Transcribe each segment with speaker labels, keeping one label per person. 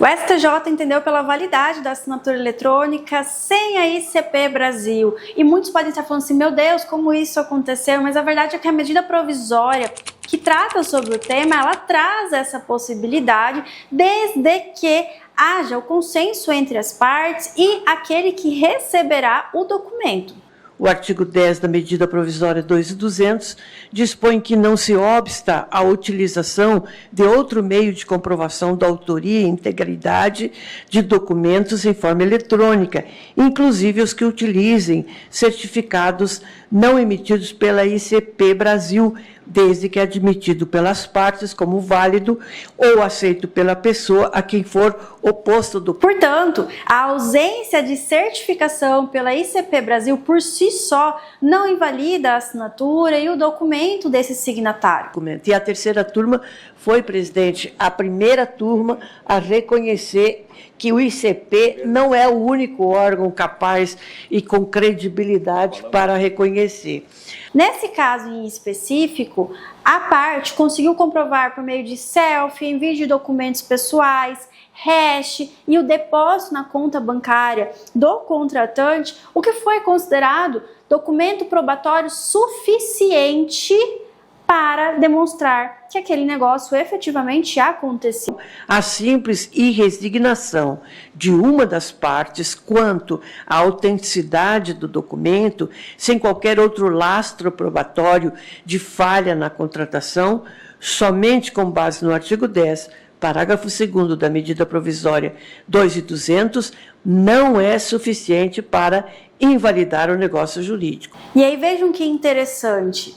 Speaker 1: O STJ entendeu pela validade da assinatura eletrônica sem a ICP Brasil. E muitos podem estar falando assim, meu Deus, como isso aconteceu? Mas a verdade é que a medida provisória que trata sobre o tema, ela traz essa possibilidade desde que haja o consenso entre as partes e aquele que receberá o documento.
Speaker 2: O artigo 10 da medida provisória 2.200 dispõe que não se obsta à utilização de outro meio de comprovação da autoria e integridade de documentos em forma eletrônica, inclusive os que utilizem certificados não emitidos pela ICP Brasil, desde que admitido pelas partes como válido ou aceito pela pessoa a quem for oposto do.
Speaker 1: Portanto, a ausência de certificação pela ICP Brasil por si só não invalida a assinatura e o documento desse signatário.
Speaker 2: E a terceira turma foi, presidente, a primeira turma a reconhecer que o ICP não é o único órgão capaz e com credibilidade para reconhecer.
Speaker 1: Nesse caso em específico, a parte conseguiu comprovar por meio de selfie, envio de documentos pessoais, hash e o depósito na conta bancária do contratante, o que foi considerado documento probatório suficiente para demonstrar que aquele negócio efetivamente aconteceu.
Speaker 2: A simples irresignação de uma das partes quanto à autenticidade do documento, sem qualquer outro lastro probatório de falha na contratação, somente com base no artigo 10, parágrafo 2º da medida provisória 2.200, não é suficiente para invalidar o negócio jurídico.
Speaker 1: E aí vejam que interessante.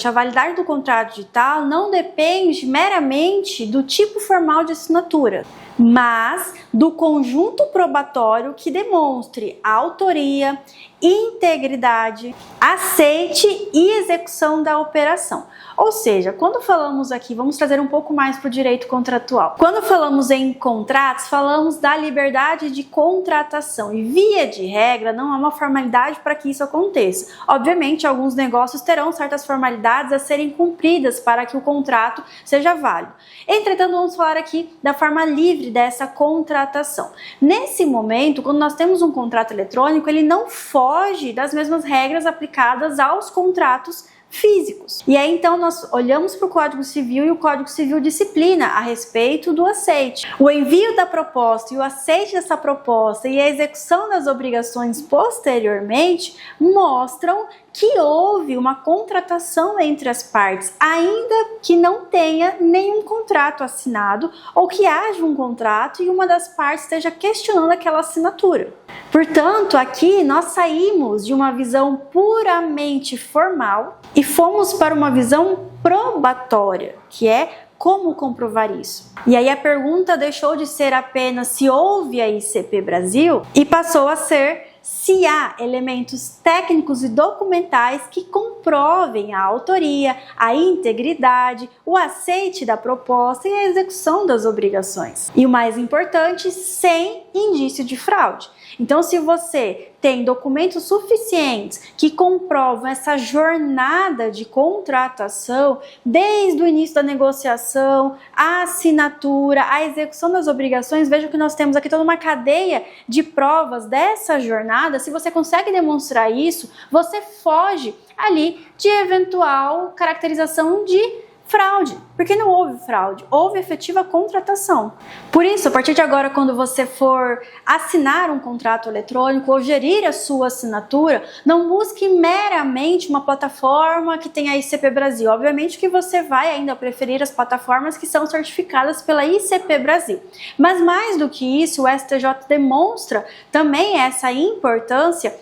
Speaker 1: A validade do contrato digital não depende meramente do tipo formal de assinatura, mas do conjunto probatório que demonstre a autoria, integridade, aceite e execução da operação. Ou seja, quando falamos aqui, vamos trazer um pouco mais para o direito contratual. Quando falamos em contratos, falamos da liberdade de contratação e, via de regra, não há uma formalidade para que isso aconteça. Obviamente, alguns negócios terão certas formalidades a serem cumpridas para que o contrato seja válido. Entretanto, vamos falar aqui da forma livre dessa contratação. Nesse momento, quando nós temos um contrato eletrônico, ele não foge das mesmas regras aplicadas aos contratos físicos. E aí então nós olhamos para o Código Civil e o Código Civil disciplina a respeito do aceite. O envio da proposta e o aceite dessa proposta e a execução das obrigações posteriormente mostram que houve uma contratação entre as partes, ainda que não tenha nenhum contrato assinado ou que haja um contrato e uma das partes esteja questionando aquela assinatura. Portanto, aqui nós saímos de uma visão puramente formal e fomos para uma visão probatória, que é como comprovar isso. E aí a pergunta deixou de ser apenas se houve a ICP Brasil e passou a ser se há elementos técnicos e documentais que comprovem a autoria, a integridade, o aceite da proposta e a execução das obrigações. E o mais importante, sem indício de fraude. Então, se você tem documentos suficientes que comprovam essa jornada de contratação, desde o início da negociação, a assinatura, a execução das obrigações, veja que nós temos aqui toda uma cadeia de provas dessa jornada. Se você consegue demonstrar isso, você foge ali de eventual caracterização de fraude, porque não houve fraude, houve efetiva contratação. Por isso, a partir de agora, quando você for assinar um contrato eletrônico ou gerir a sua assinatura, não busque meramente uma plataforma que tenha a ICP Brasil. Obviamente que você vai ainda preferir as plataformas que são certificadas pela ICP Brasil. Mas mais do que isso, o STJ demonstra também essa importância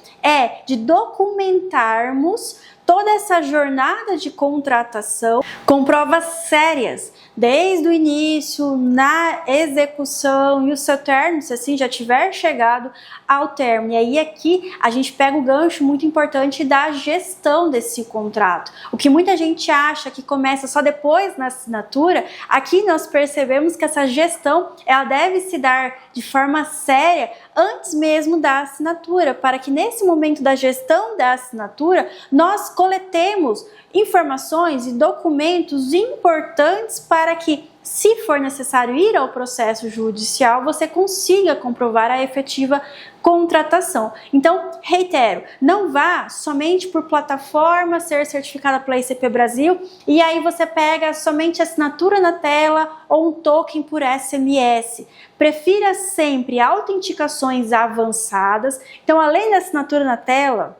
Speaker 1: de documentarmos toda essa jornada de contratação com provas sérias, desde o início, na execução e o seu término, se assim já tiver chegado ao término. E aí aqui a gente pega o gancho muito importante da gestão desse contrato. O que muita gente acha que começa só depois na assinatura, aqui nós percebemos que essa gestão ela deve se dar de forma séria antes mesmo da assinatura, para que nesse momento da gestão da assinatura nós coletemos informações e documentos importantes para que, se for necessário ir ao processo judicial, você consiga comprovar a efetiva contratação. Então, reitero, não vá somente por plataforma ser certificada pela ICP Brasil e aí você pega somente assinatura na tela ou um token por SMS. Prefira sempre autenticações avançadas. Então, além da assinatura na tela,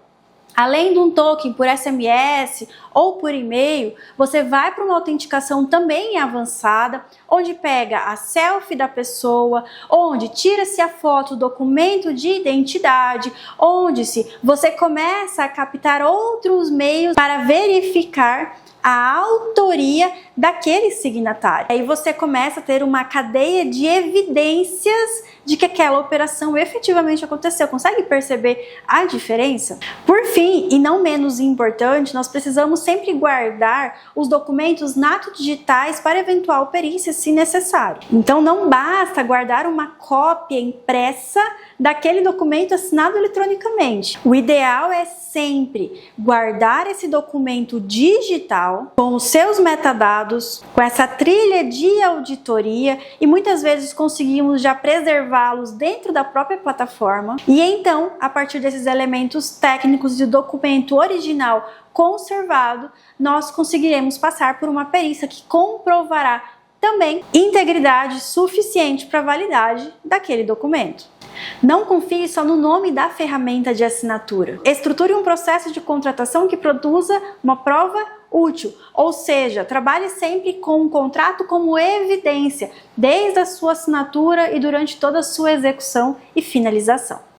Speaker 1: além de um token por SMS ou por e-mail, você vai para uma autenticação também avançada, onde pega a selfie da pessoa, onde tira-se a foto, o documento de identidade, onde você começa a captar outros meios para verificar a autoria daquele signatário. Aí você começa a ter uma cadeia de evidências de que aquela operação efetivamente aconteceu. Consegue perceber a diferença? Por fim, e não menos importante, nós precisamos sempre guardar os documentos digitais para eventual perícia, se necessário. Então não basta guardar uma cópia impressa daquele documento assinado eletronicamente. O ideal é sempre guardar esse documento digital com os seus metadados, com essa trilha de auditoria, e muitas vezes conseguimos já preservá-los dentro da própria plataforma. E então, a partir desses elementos técnicos de documento original conservado, nós conseguiremos passar por uma perícia que comprovará também integridade suficiente para a validade daquele documento. Não confie só no nome da ferramenta de assinatura. Estruture um processo de contratação que produza uma prova útil, ou seja, trabalhe sempre com um contrato como evidência, desde a sua assinatura e durante toda a sua execução e finalização.